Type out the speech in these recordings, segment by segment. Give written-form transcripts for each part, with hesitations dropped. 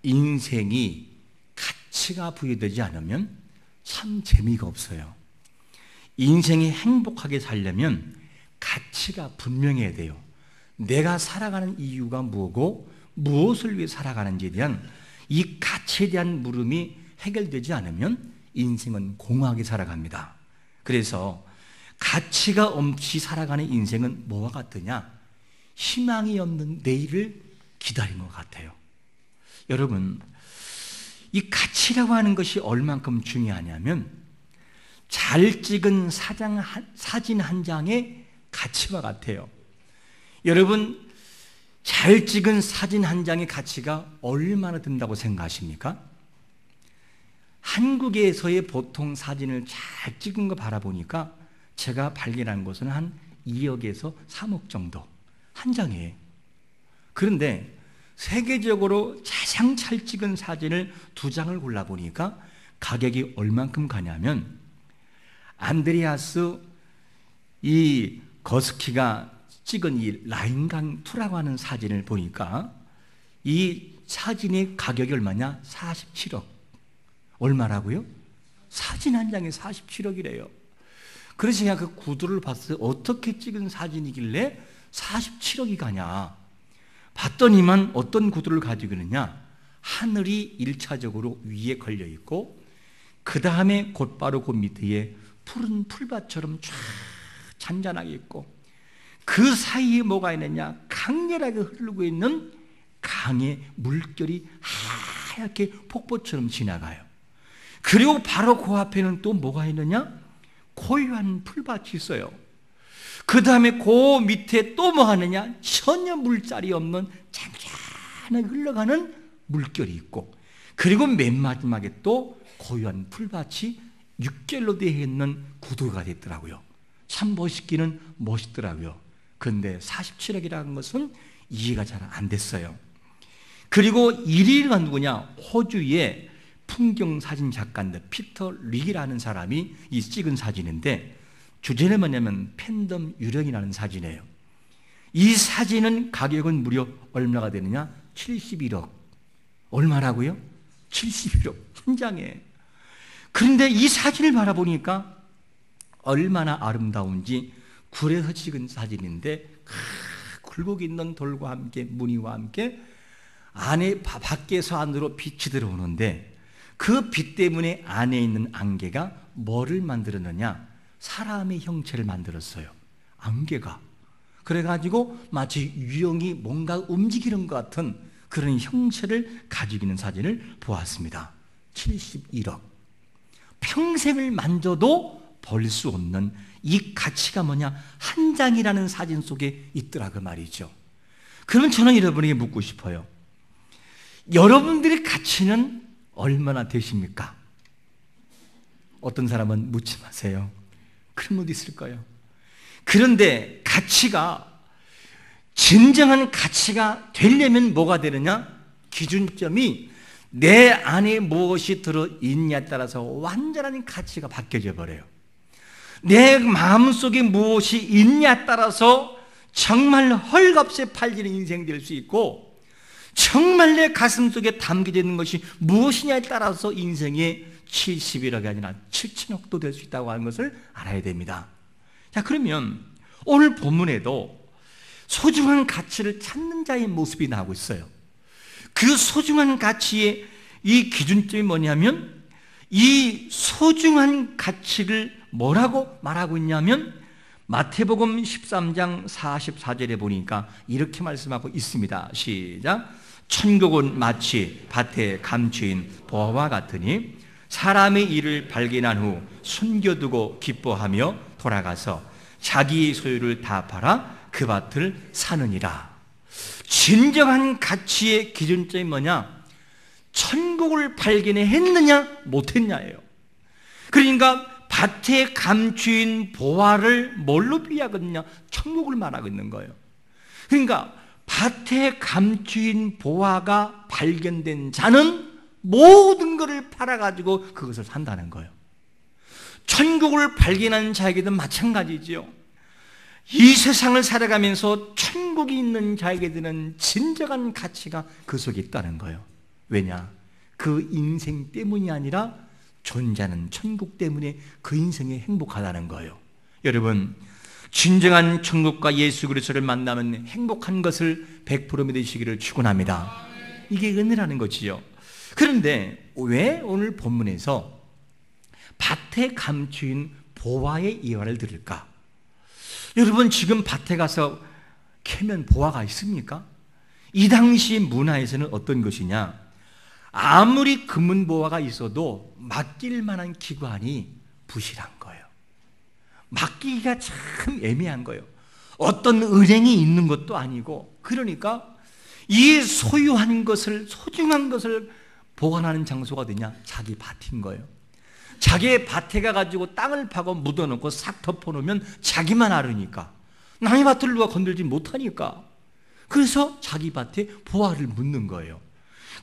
인생이 가치가 부여되지 않으면 참 재미가 없어요. 인생이 행복하게 살려면 가치가 분명해야 돼요. 내가 살아가는 이유가 뭐고 무엇을 위해 살아가는지에 대한 이 가치에 대한 물음이 해결되지 않으면 인생은 공허하게 살아갑니다. 그래서 가치가 없이 살아가는 인생은 뭐와 같으냐? 희망이 없는 내일을 기다린 것 같아요. 여러분, 이 가치라고 하는 것이 얼만큼 중요하냐면 잘 찍은 사진 한 장의 가치와 같아요. 여러분, 잘 찍은 사진 한 장의 가치가 얼마나 든다고 생각하십니까? 한국에서의 보통 사진을 잘 찍은 거 바라보니까 제가 발견한 것은 한 2억에서 3억 정도 한 장이에요. 그런데 세계적으로 가장 잘 찍은 사진을 2장을 골라보니까 가격이 얼만큼 가냐면 안드레아스 이 거스키가 찍은 이 라인강 2라고 하는 사진을 보니까 이 사진의 가격이 얼마냐? 47억. 얼마라고요? 사진 한 장에 47억이래요. 그래서 제가 그 구두를 봤어요. 어떻게 찍은 사진이길래 47억이 가냐? 봤더니만 어떤 구두를 가지고 있느냐? 하늘이 1차적으로 위에 걸려 있고 그 다음에 곧바로 그 밑에 푸른 풀밭처럼 쫙 잔잔하게 있고 그 사이에 뭐가 있느냐? 강렬하게 흐르고 있는 강의 물결이 하얗게 폭포처럼 지나가요. 그리고 바로 그 앞에는 또 뭐가 있느냐? 고요한 풀밭이 있어요. 그 다음에 그 밑에 또 뭐 하느냐? 전혀 물자리 없는 잔잔하게 흘러가는 물결이 있고 그리고 맨 마지막에 또 고요한 풀밭이 육결로 되어 있는 구두가 됐더라고요. 참 멋있기는 멋있더라고요. 그런데 47억이라는 것은 이해가 잘 안 됐어요. 그리고 1위가 누구냐? 호주의 풍경사진 작가인데 피터 릭이라는 사람이 이 찍은 사진인데 주제는 뭐냐면 팬덤 유령이라는 사진이에요. 이 사진은 가격은 무려 얼마가 되느냐? 71억. 얼마라고요? 71억 한 장에. 그런데 이 사진을 바라보니까 얼마나 아름다운지 굴에서 찍은 사진인데 굴곡 있는 돌과 함께 무늬와 함께 안에 밖에서 안으로 빛이 들어오는데 그 빛 때문에 안에 있는 안개가 뭐를 만들었느냐? 사람의 형체를 만들었어요. 안개가. 그래가지고 마치 유령이 뭔가 움직이는 것 같은 그런 형체를 가지고 있는 사진을 보았습니다. 71억. 평생을 만져도 볼 수 없는 이 가치가 뭐냐? 한 장이라는 사진 속에 있더라 그 말이죠. 그러면 저는 여러분에게 묻고 싶어요. 여러분들의 가치는 얼마나 되십니까? 어떤 사람은 묻지 마세요. 그런 분도 있을 거예요. 그런데 가치가 진정한 가치가 되려면 뭐가 되느냐? 기준점이 내 안에 무엇이 들어있냐에 따라서 완전한 가치가 바뀌어져 버려요. 내 마음속에 무엇이 있냐에 따라서 정말 헐값에 팔리는 인생 될 수 있고 정말 내 가슴 속에 담겨져 있는 것이 무엇이냐에 따라서 인생의 71억이 아니라 7천억도 될 수 있다고 하는 것을 알아야 됩니다. 자, 그러면 오늘 본문에도 소중한 가치를 찾는 자의 모습이 나오고 있어요. 그 소중한 가치의 이 기준점이 뭐냐면 이 소중한 가치를 뭐라고 말하고 있냐면 마태복음 13장 44절에 보니까 이렇게 말씀하고 있습니다. 시작. 천국은 마치 밭에 감추인 보화와 같으니 사람의 일을 발견한 후 숨겨두고 기뻐하며 돌아가서 자기의 소유를 다 팔아 그 밭을 사느니라. 진정한 가치의 기준점이 뭐냐? 천국을 발견했느냐 못했냐예요. 그러니까 밭에 감추인 보화를 뭘로 비하거든요? 천국을 말하고 있는 거예요. 그러니까 밭에 감추인 보화가 발견된 자는 모든 것을 팔아가지고 그것을 산다는 거예요. 천국을 발견한 자에게도 마찬가지죠. 이 세상을 살아가면서 천국이 있는 자에게는 진정한 가치가 그 속에 있다는 거예요. 왜냐? 그 인생 때문이 아니라 존재하는 천국 때문에 그 인생이 행복하다는 거예요. 여러분, 진정한 천국과 예수 그리스도를 만나면 행복한 것을 100% 믿으시기를 축원합니다. 이게 은혜라는 것이요. 그런데 왜 오늘 본문에서 밭에 감추인 보화의 이야기를 들을까? 여러분, 지금 밭에 가서 캐면 보화가 있습니까? 이 당시 문화에서는 어떤 것이냐? 아무리 금은 보화가 있어도 맡길 만한 기관이 부실한 거예요. 맡기기가 참 애매한 거예요. 어떤 은행이 있는 것도 아니고, 그러니까 이 소유한 것을, 소중한 것을 보관하는 장소가 어디냐? 자기 밭인 거예요. 자기의 밭에 가가지고 땅을 파고 묻어놓고 싹 덮어놓으면 자기만 알으니까, 남의 밭을 누가 건들지 못하니까, 그래서 자기 밭에 보화를 묻는 거예요.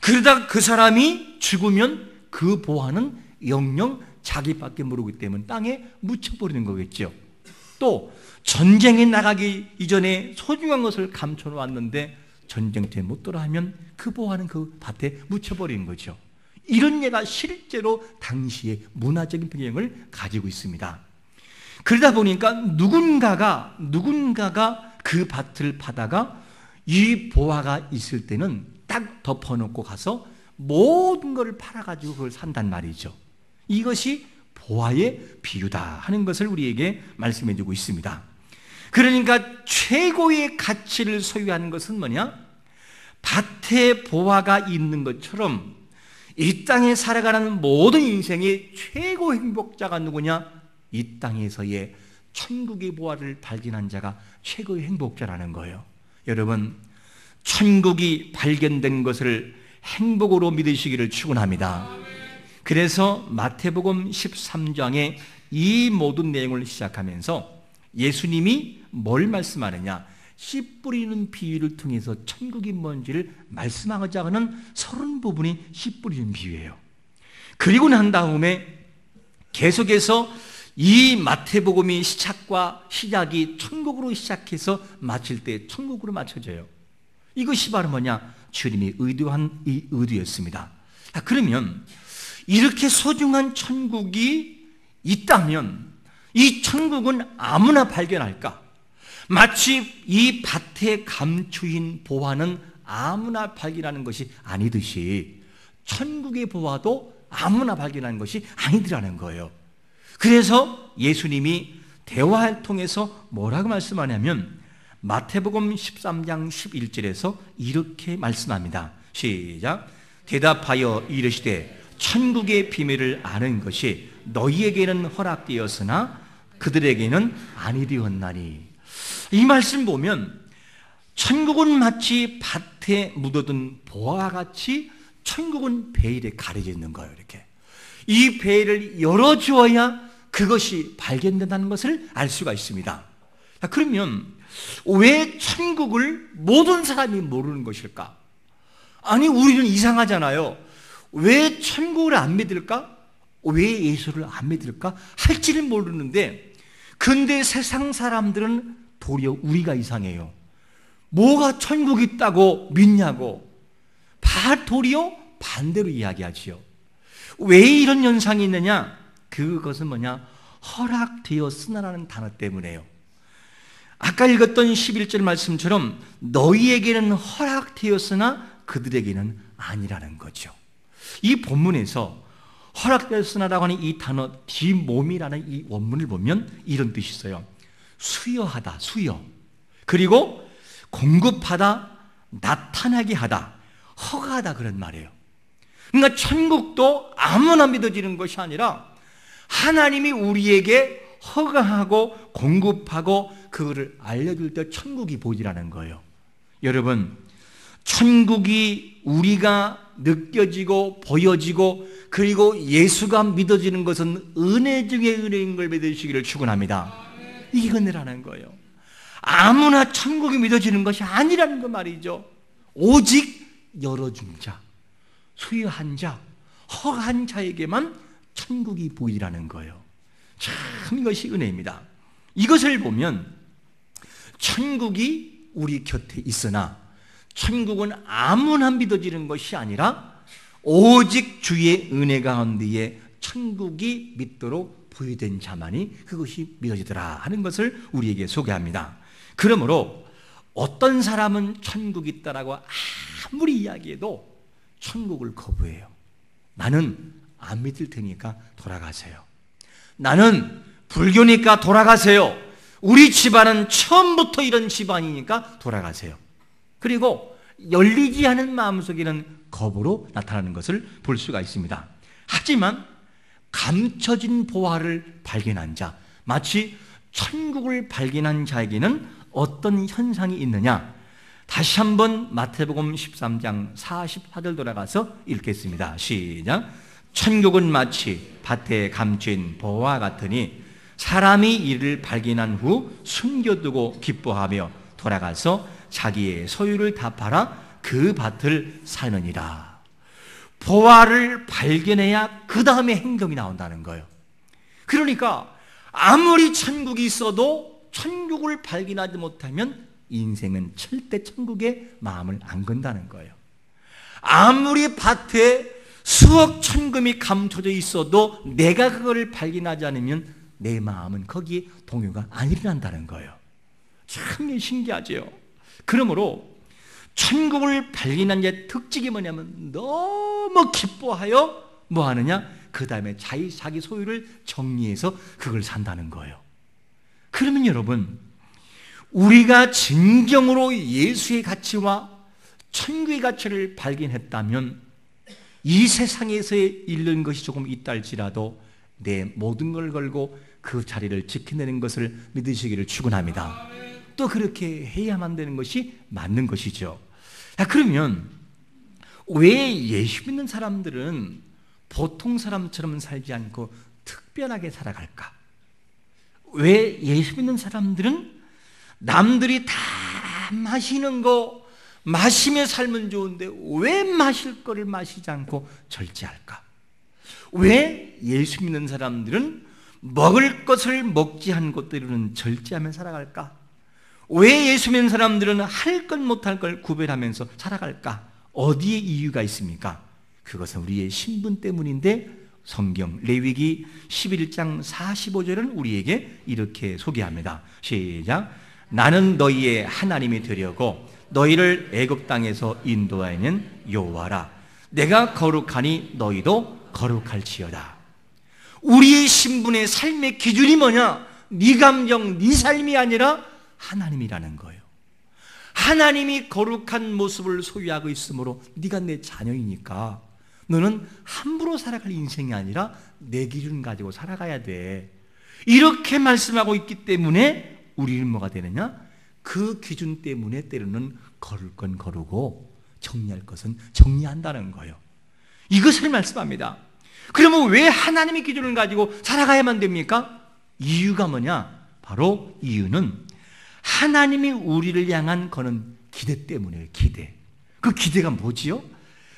그러다가 그 사람이 죽으면 그 보화는 영영 자기밖에 모르기 때문에 땅에 묻혀버리는 거겠죠. 또 전쟁에 나가기 이전에 소중한 것을 감춰놓았는데 전쟁터에 못 돌아가면 그 보화는 그 밭에 묻혀버리는 거죠. 이런 예가 실제로 당시의 문화적인 배경을 가지고 있습니다. 그러다 보니까 누군가가 그 밭을 파다가 이 보화가 있을 때는 딱 덮어놓고 가서 모든 것을 팔아가지고 그걸 산단 말이죠. 이것이 보화의 비유다 하는 것을 우리에게 말씀해 주고 있습니다. 그러니까 최고의 가치를 소유하는 것은 뭐냐? 밭에 보화가 있는 것처럼 이 땅에 살아가는 모든 인생의 최고 행복자가 누구냐? 이 땅에서의 천국의 보화를 발견한 자가 최고의 행복자라는 거예요. 여러분, 천국이 발견된 것을 행복으로 믿으시기를 축원합니다. 그래서 마태복음 13장에 이 모든 내용을 시작하면서 예수님이 뭘 말씀하느냐? 씨 뿌리는 비유를 통해서 천국이 뭔지를 말씀하고자 하는 30부분이 씨 뿌리는 비유예요. 그리고 난 다음에 계속해서 이 마태복음이 시작이 천국으로 시작해서 마칠 때 천국으로 맞춰져요. 이것이 바로 뭐냐? 주님이 의도한 이 의도였습니다. 그러면 이렇게 소중한 천국이 있다면 이 천국은 아무나 발견할까? 마치 이 밭에 감추인 보화는 아무나 발견하는 것이 아니듯이 천국의 보화도 아무나 발견하는 것이 아니더라는 거예요. 그래서 예수님이 대화를 통해서 뭐라고 말씀하냐면 마태복음 13장 11절에서 이렇게 말씀합니다. 시작. 대답하여 이르시되 천국의 비밀을 아는 것이 너희에게는 허락되었으나 그들에게는 아니되었나니. 이 말씀 보면 천국은 마치 밭에 묻어둔 보화와 같이 천국은 베일에 가려져 있는 거예요. 이렇게 이 베일을 열어주어야 그것이 발견된다는 것을 알 수가 있습니다. 그러면 왜 천국을 모든 사람이 모르는 것일까? 아니, 우리는 이상하잖아요. 왜 천국을 안 믿을까? 왜 예수를 안 믿을까? 할지는 모르는데, 근데 세상 사람들은 도리어 우리가 이상해요. 뭐가 천국이 있다고 믿냐고 도리어 반대로 이야기하지요. 왜 이런 현상이 있느냐? 그것은 뭐냐? 허락되었으나라는 단어 때문에요. 아까 읽었던 11절 말씀처럼 너희에게는 허락되었으나 그들에게는 아니라는 거죠. 이 본문에서 허락되었으나라고 하는 이 단어 디몸이라는 이 원문을 보면 이런 뜻이 있어요. 수여하다, 수여. 그리고 공급하다, 나타나게 하다, 허가하다, 그런 말이에요. 그러니까 천국도 아무나 믿어지는 것이 아니라 하나님이 우리에게 허가하고 공급하고 그거를 알려줄 때 천국이 보이라는 거예요. 여러분, 천국이 우리가 느껴지고 보여지고 그리고 예수가 믿어지는 것은 은혜 중에 은혜인 걸 믿으시기를 축원합니다. 이게 은혜라는 거예요. 아무나 천국이 믿어지는 것이 아니라는 거 말이죠. 오직 열어준 자, 수여한 자, 허가한 자에게만 천국이 보이라는 거예요. 참 이것이 은혜입니다. 이것을 보면 천국이 우리 곁에 있으나 천국은 아무나 믿어지는 것이 아니라 오직 주의 은혜 가운데에 천국이 믿도록 부여된 자만이 그것이 믿어지더라 하는 것을 우리에게 소개합니다. 그러므로 어떤 사람은 천국이 있다라고 아무리 이야기해도 천국을 거부해요. 나는 안 믿을 테니까 돌아가세요. 나는 불교니까 돌아가세요. 우리 집안은 처음부터 이런 집안이니까 돌아가세요. 그리고 열리지 않은 마음속에는 거부로 나타나는 것을 볼 수가 있습니다. 하지만 감춰진 보화를 발견한 자, 마치 천국을 발견한 자에게는 어떤 현상이 있느냐? 다시 한번 마태복음 13장 44절 돌아가서 읽겠습니다. 시작. 천국은 마치 밭에 감춘 보화 같으니 사람이 이를 발견한 후 숨겨두고 기뻐하며 돌아가서 자기의 소유를 다 팔아 그 밭을 사느니라. 보화를 발견해야 그 다음에 행동이 나온다는 거예요. 그러니까 아무리 천국이 있어도 천국을 발견하지 못하면 인생은 절대 천국에 마음을 안 건다는 거예요. 아무리 밭에 수억 천금이 감춰져 있어도 내가 그걸 발견하지 않으면 내 마음은 거기에 동요가 안 일어난다는 거예요. 참 신기하죠. 그러므로 천국을 발견한 자의 특징이 뭐냐면 너무 기뻐하여 뭐 하느냐? 그 다음에 자기 소유를 정리해서 그걸 산다는 거예요. 그러면 여러분, 우리가 진정으로 예수의 가치와 천국의 가치를 발견했다면 이 세상에서 잃는 것이 조금 있다 할지라도 내 모든 걸 걸고 그 자리를 지켜내는 것을 믿으시기를 축원합니다. 또 그렇게 해야만 되는 것이 맞는 것이죠. 자, 그러면 왜 예수 믿는 사람들은 보통 사람처럼 살지 않고 특별하게 살아갈까? 왜 예수 믿는 사람들은 남들이 다 마시는 거 마시며 살면 좋은데 왜 마실 거를 마시지 않고 절제할까? 왜 예수 믿는 사람들은 먹을 것을 먹지 않은 것들은 절제하며 살아갈까? 왜 예수 믿는 사람들은 할 것 못할 걸 구별하면서 살아갈까? 어디에 이유가 있습니까? 그것은 우리의 신분 때문인데 성경 레위기 11장 45절은 우리에게 이렇게 소개합니다. 시작. 나는 너희의 하나님이 되려고 너희를 애굽 땅에서 인도하는 여호와라. 내가 거룩하니 너희도 거룩할지어다. 우리의 신분의 삶의 기준이 뭐냐? 네 감정, 네 삶이 아니라 하나님이라는 거예요. 하나님이 거룩한 모습을 소유하고 있으므로 네가 내 자녀이니까 너는 함부로 살아갈 인생이 아니라 내 기준 가지고 살아가야 돼. 이렇게 말씀하고 있기 때문에 우리는 뭐가 되느냐? 그 기준 때문에 때로는 거를 건 거르고 정리할 것은 정리한다는 거예요. 이것을 말씀합니다. 그러면 왜 하나님의 기준을 가지고 살아가야만 됩니까? 이유가 뭐냐? 바로 이유는 하나님이 우리를 향한 거는 기대 때문이에요. 기대. 그 기대가 뭐지요?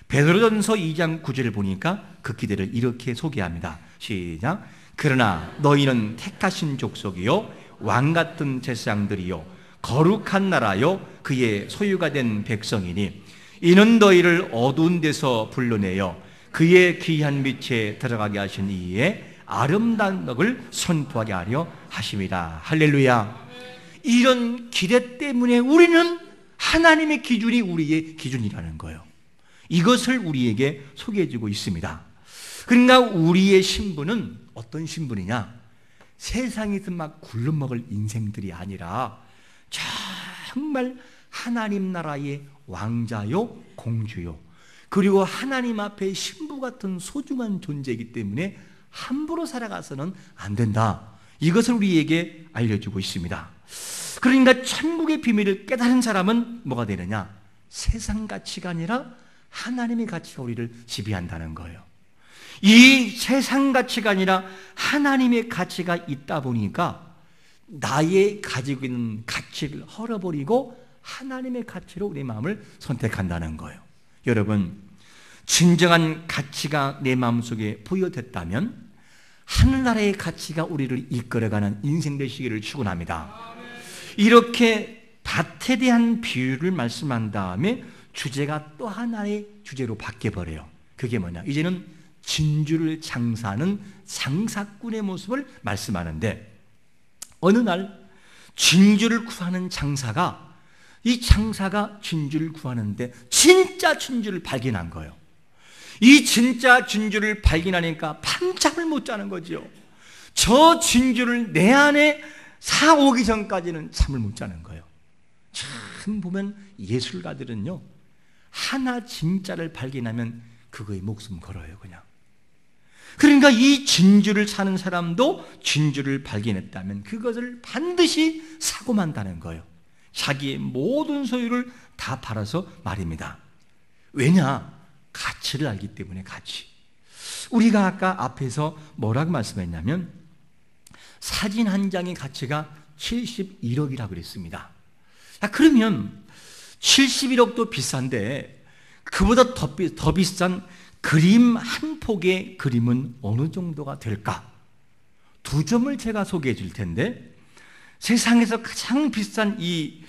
베드로전서 2장 9절을 보니까 그 기대를 이렇게 소개합니다. 시작. 그러나 너희는 택하신 족속이요 왕같은 제사장들이요 거룩한 나라요 그의 소유가 된 백성이니 이는 너희를 어두운 데서 불러내어 그의 귀한 빛에 들어가게 하신 이에 아름다운 덕을 선포하게 하려 하심이라. 할렐루야. 이런 기대 때문에 우리는 하나님의 기준이 우리의 기준이라는 거예요. 이것을 우리에게 소개해주고 있습니다. 그러니까 우리의 신분은 어떤 신분이냐? 세상에서 막 굴러먹을 인생들이 아니라 정말 하나님 나라의 왕자요 공주요 그리고 하나님 앞에 신부 같은 소중한 존재이기 때문에 함부로 살아가서는 안 된다. 이것을 우리에게 알려주고 있습니다. 그러니까 천국의 비밀을 깨달은 사람은 뭐가 되느냐? 세상 가치가 아니라 하나님의 가치가 우리를 지배한다는 거예요. 이 세상 가치가 아니라 하나님의 가치가 있다 보니까 나의 가지고 있는 가치를 헐어버리고 하나님의 가치로 우리 마음을 선택한다는 거예요. 여러분, 진정한 가치가 내 마음속에 부여됐다면 하늘나라의 가치가 우리를 이끌어가는 인생 되시기를 축원합니다. 이렇게 밭에 대한 비유를 말씀한 다음에 주제가 또 하나의 주제로 바뀌어버려요. 그게 뭐냐? 이제는 진주를 장사하는 장사꾼의 모습을 말씀하는데, 어느 날 진주를 구하는 장사가, 이 장사가 진주를 구하는데 진짜 진주를 발견한 거예요. 이 진짜 진주를 발견하니까 밤잠을 못 자는 거죠. 저 진주를 내 안에 사오기 전까지는 잠을 못 자는 거예요. 참 보면 예술가들은요, 하나 진짜를 발견하면 그거에 목숨 걸어요, 그냥. 그러니까 이 진주를 사는 사람도 진주를 발견했다면 그것을 반드시 사고 만다는 거예요. 자기의 모든 소유를 다 팔아서 말입니다. 왜냐? 가치를 알기 때문에. 가치. 우리가 아까 앞에서 뭐라고 말씀했냐면 사진 한 장의 가치가 71억이라고 그랬습니다. 그러면 71억도 비싼데 그보다 더 비싼 그림 한 폭의 그림은 어느 정도가 될까? 두 점을 제가 소개해 줄 텐데, 세상에서 가장 비싼 이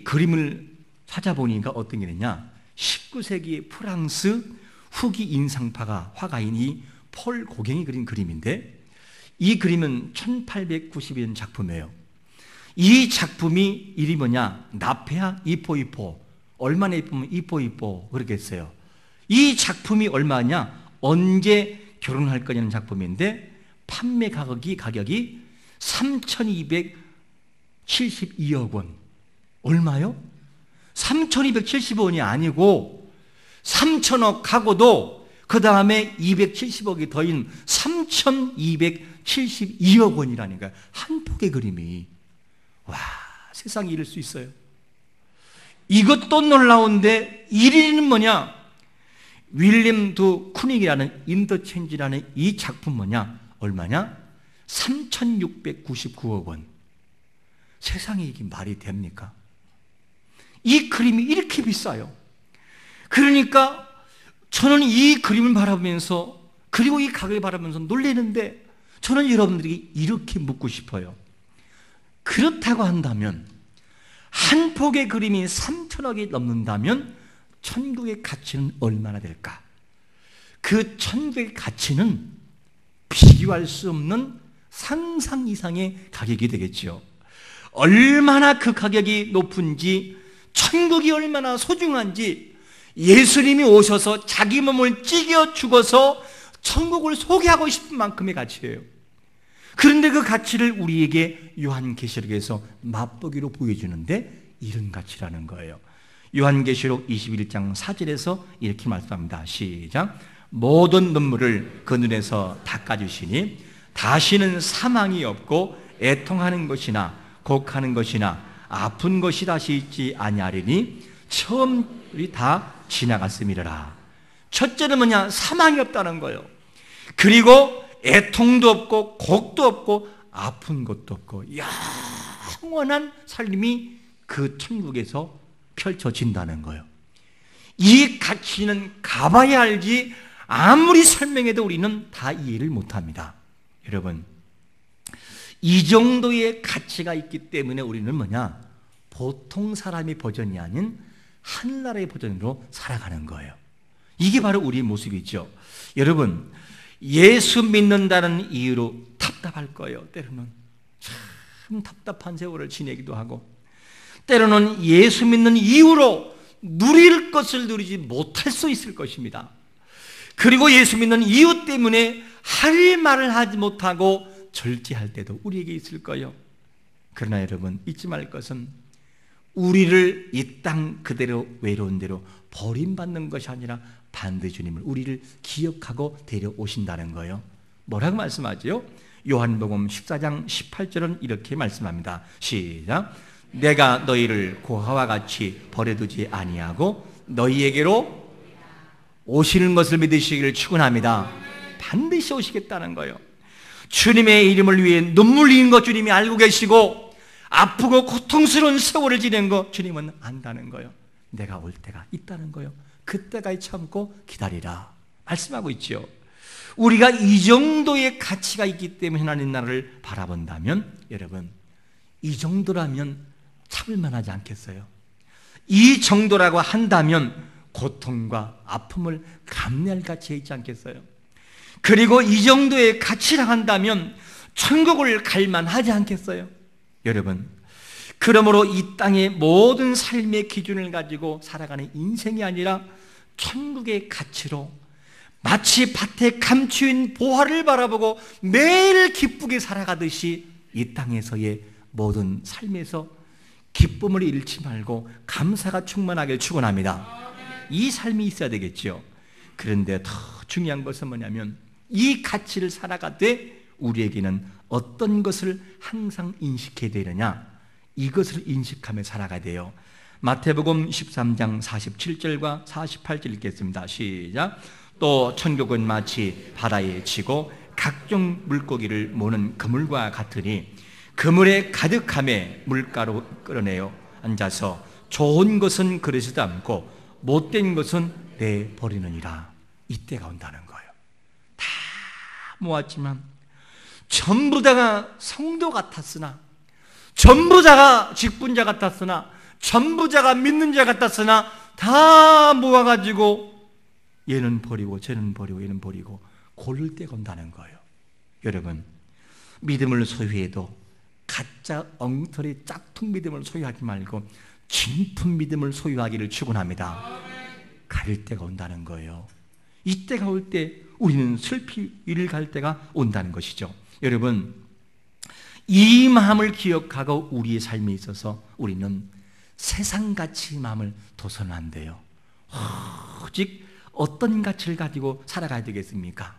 그림을 찾아보니까 어떤 게 있느냐? 19세기 프랑스 후기 인상파가 화가인 이 폴 고갱이 그린 그림인데, 이 그림은 1892년 작품이에요. 이 작품이 이름이 뭐냐? 나페아 이뽀이뽀. 얼마나 이쁘면 이뽀이뽀 그렇게 했어요. 이 작품이 얼마냐? 언제 결혼할 거냐는 작품인데 판매 가격이 3,272억 원. 얼마요? 3,270원이 아니고 3,000억 하고도 그 다음에 270억이 더인 3,272억 원이라니까요. 한 폭의 그림이. 와, 세상에 이럴 수 있어요. 이것도 놀라운데 1위는 뭐냐? 윌리엄 두 쿠닉이라는 인더체인지라는 이 작품 뭐냐? 얼마냐? 3,699억 원. 세상에 이게 말이 됩니까? 이 그림이 이렇게 비싸요. 그러니까 저는 이 그림을 바라보면서, 그리고 이 가격을 바라보면서 놀라는데, 저는 여러분들에게 이렇게 묻고 싶어요. 그렇다고 한다면, 한 폭의 그림이 3,000억이 넘는다면 천국의 가치는 얼마나 될까? 그 천국의 가치는 비교할 수 없는 상상 이상의 가격이 되겠죠. 얼마나 그 가격이 높은지, 천국이 얼마나 소중한지, 예수님이 오셔서 자기 몸을 찢겨 죽어서 천국을 소개하고 싶은 만큼의 가치예요. 그런데 그 가치를 우리에게 요한계시록에서 맛보기로 보여주는데 이런 가치라는 거예요. 요한계시록 21장 4절에서 이렇게 말씀합니다. 시작. 모든 눈물을 그 눈에서 닦아주시니 다시는 사망이 없고 애통하는 것이나 곡하는 것이나 아픈 것이 다시 있지 아니하리니 처음이 다 지나갔음이라. 첫째는 뭐냐? 사망이 없다는 거예요. 그리고 애통도 없고 곡도 없고 아픈 것도 없고 영원한 삶이 그 천국에서 펼쳐진다는 거예요. 이 가치는 가봐야 알지 아무리 설명해도 우리는 다 이해를 못합니다. 여러분, 이 정도의 가치가 있기 때문에 우리는 뭐냐? 보통 사람의 버전이 아닌 하늘나라의 버전으로 살아가는 거예요. 이게 바로 우리의 모습이죠. 여러분, 예수 믿는다는 이유로 답답할 거예요. 때로는 참 답답한 세월을 지내기도 하고, 때로는 예수 믿는 이유로 누릴 것을 누리지 못할 수 있을 것입니다. 그리고 예수 믿는 이유 때문에 할 말을 하지 못하고 절제할 때도 우리에게 있을 거예요. 그러나 여러분, 잊지 말 것은 우리를 이 땅 그대로 외로운 대로 버림받는 것이 아니라 반드시 주님을 우리를 기억하고 데려오신다는 거예요. 뭐라고 말씀하죠? 요한복음 14장 18절은 이렇게 말씀합니다. 시작. 내가 너희를 고아와 같이 버려두지 아니하고 너희에게로 오시는 것을 믿으시기를 축원합니다. 반드시 오시겠다는 거예요. 주님의 이름을 위해 눈물 흘리는 것 주님이 알고 계시고, 아프고 고통스러운 세월을 지낸 거 주님은 안다는 거예요. 내가 올 때가 있다는 거예요. 그때까지 참고 기다리라 말씀하고 있죠. 우리가 이 정도의 가치가 있기 때문에 하나님 나라를 바라본다면, 여러분, 이 정도라면 참을만 하지 않겠어요? 이 정도라고 한다면 고통과 아픔을 감내할 가치에 있지 않겠어요? 그리고 이 정도의 가치를 한다면 천국을 갈 만하지 않겠어요? 여러분, 그러므로 이 땅의 모든 삶의 기준을 가지고 살아가는 인생이 아니라 천국의 가치로 마치 밭에 감추인 보화를 바라보고 매일 기쁘게 살아가듯이 이 땅에서의 모든 삶에서 기쁨을 잃지 말고 감사가 충만하길 축원합니다. 이 삶이 있어야 되겠죠. 그런데 더 중요한 것은 뭐냐면 이 가치를 살아가되 우리에게는 어떤 것을 항상 인식해야 되느냐, 이것을 인식하며 살아가야 돼요. 마태복음 13장 47절과 48절 읽겠습니다. 시작. 또 천국은 마치 바다에 치고 각종 물고기를 모는 그물과 같으니 그물에 가득함에 물가로 끌어내어 앉아서 좋은 것은 그릇에도 않고 못된 것은 내버리느니라. 이때가 온다는 거예요. 다 모았지만 전부 다가 성도 같았으나, 전부 다가 직분자 같았으나, 전부 다가 믿는 자 같았으나 다 모아가지고 얘는 버리고 쟤는 버리고 얘는 버리고 고를 때가 온다는 거예요. 여러분, 믿음을 소유해도 가짜 엉터리 짝퉁 믿음을 소유하지 말고 진품 믿음을 소유하기를 축원합니다. 갈 때가 온다는 거예요. 이때가 올 때 우리는 슬피 이를 갈 때가 온다는 것이죠. 여러분, 이 마음을 기억하고 우리의 삶에 있어서 우리는 세상가치의 마음을 둬서는 안 돼요. 오직 어떤 가치를 가지고 살아가야 되겠습니까?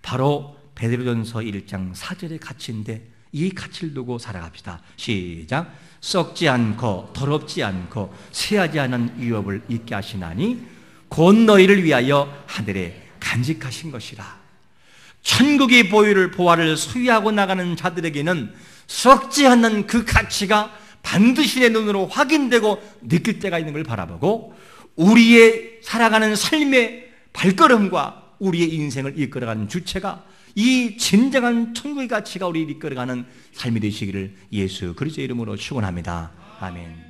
바로 베드로전서 1장 4절의 가치인데 이 가치를 두고 살아갑시다. 시작. 썩지 않고 더럽지 않고 쇠하지 않은 유업을 있게 하시나니 곧 너희를 위하여 하늘에 간직하신 것이라. 천국의 보화를 소유하고 나가는 자들에게는 썩지 않는 그 가치가 반드시 내 눈으로 확인되고 느낄 때가 있는 걸 바라보고 우리의 살아가는 삶의 발걸음과 우리의 인생을 이끌어가는 주체가 이 진정한 천국의 가치가 우리를 이끌어가는 삶이 되시기를 예수 그리스도의 이름으로 축원합니다. 아멘.